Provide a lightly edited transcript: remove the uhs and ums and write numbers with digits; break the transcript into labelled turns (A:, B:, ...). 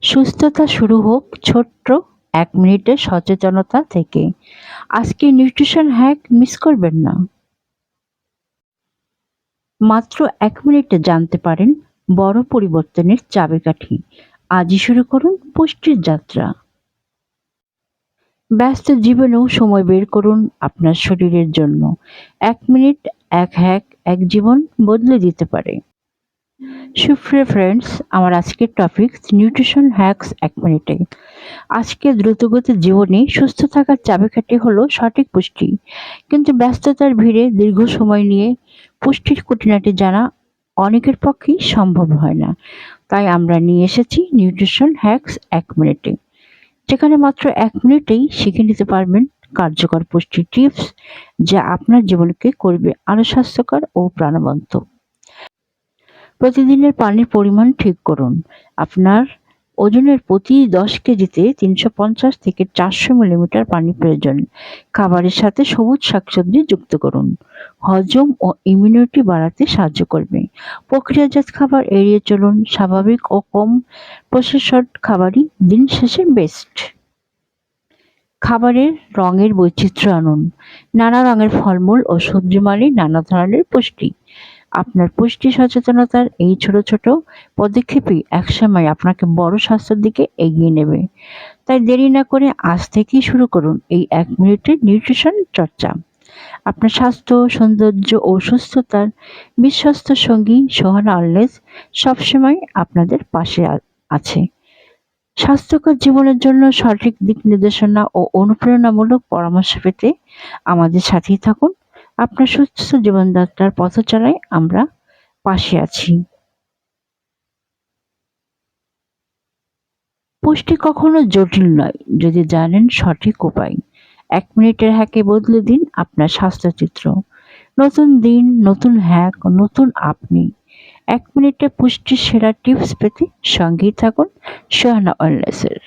A: সুস্থতা শুরু হোক ছোট্ট ১ মিনিটের সচেতনতা থেকে। আজকের নিউট্রিশন হ্যাক মিস করবেন না। মাত্র ১ মিনিটে জানতে পারেন বড় পরিবর্তনের চাবিকাঠি। আজই শুরু করুন পুষ্টির যাত্রা। ব্যস্ত জীবনেও সময় বের করুন আপনার শরীরের জন্য। ১ মিনিট, এক হ্যাক, এক জীবন বদলে দিতে পারে। সুপ্রিয় ফ্রেন্ডস, আমার আজকের টপিক নিউট্রিশন হ্যাকস ১ মিনিটে। আজকের দ্রুতগতির জীবনে সুস্থ থাকার চাবিকাঠি হলো সঠিক পুষ্টি। কিন্তু ব্যস্ততার ভিড়ে দীর্ঘ সময় নিয়ে পুষ্টির খুঁটিনাটি জানা অনেকের পক্ষেই সম্ভব হয় না। তাই আমরা নিয়ে এসেছি নিউট্রিশন হ্যাকস ১ মিনিটে, যেখানে মাত্র ১ মিনিটেই শিখে নিতে পারবেন কার্যকর পুষ্টি টিপস, যা আপনার জীবনকে করবে আরো স্বাস্থ্যকর ও প্রাণবন্ত। প্রতিদিনের পানির পরিমাণ ঠিক করুন। আপনার ওজনের প্রতি ১০ কেজিতে ৩৫০ থেকে ৪০০ মিলিমিটার পানি প্রয়োজন। খাবারের সাথে সবুজ শাকসবজি যুক্ত করুন। হজম ও ইমিউনিটি বাড়াতে সাহায্য করবে। প্রক্রিয়াজাত খাবার এড়িয়ে চলুন। স্বাভাবিক ও কম প্রসেসড খাবারই দিন শেষে বেস্ট। খাবারের রঙের বৈচিত্র্য আনুন। নানা রঙের ফলমূল ও সবজি মানে নানা ধরনের পুষ্টি। আপনার পুষ্টি সচেতনতার এই ছোট ছোট পদক্ষেপই একসময় আপনাকে বড় স্বাস্থ্যের দিকে এগিয়ে নেবে। তাই দেরি না করে আজ থেকেই শুরু করুন এই ১ মিনিটের নিউট্রিশন চর্চা। আপনার স্বাস্থ্য, সৌন্দর্য ও সুস্থতার বিশ্বস্ত সঙ্গী সোহানা ওয়েলনেস সবসময় আপনাদের পাশে আছে। স্বাস্থ্যকর জীবনের জন্য সঠিক দিক নির্দেশনা ও অনুপ্রেরণামূলক পরামর্শ পেতে আমাদের সাথেই থাকুন। আপনার সুস্থ জীবনযাত্রার পথচলায় আমরা পাশে আছি। পুষ্টি কখনো জটিল নয় যদি জানেন সঠিক উপায়। ১ মিনিটের হ্যাকে বদলে দিন আপনার স্বাস্থ্যচিত্র। নতুন দিন, নতুন হ্যাক, নতুন আপনি। ১ মিনিটে পুষ্টির সেরা টিপস পেতে সঙ্গেই থাকুন সোহানা ওয়েলনেসের।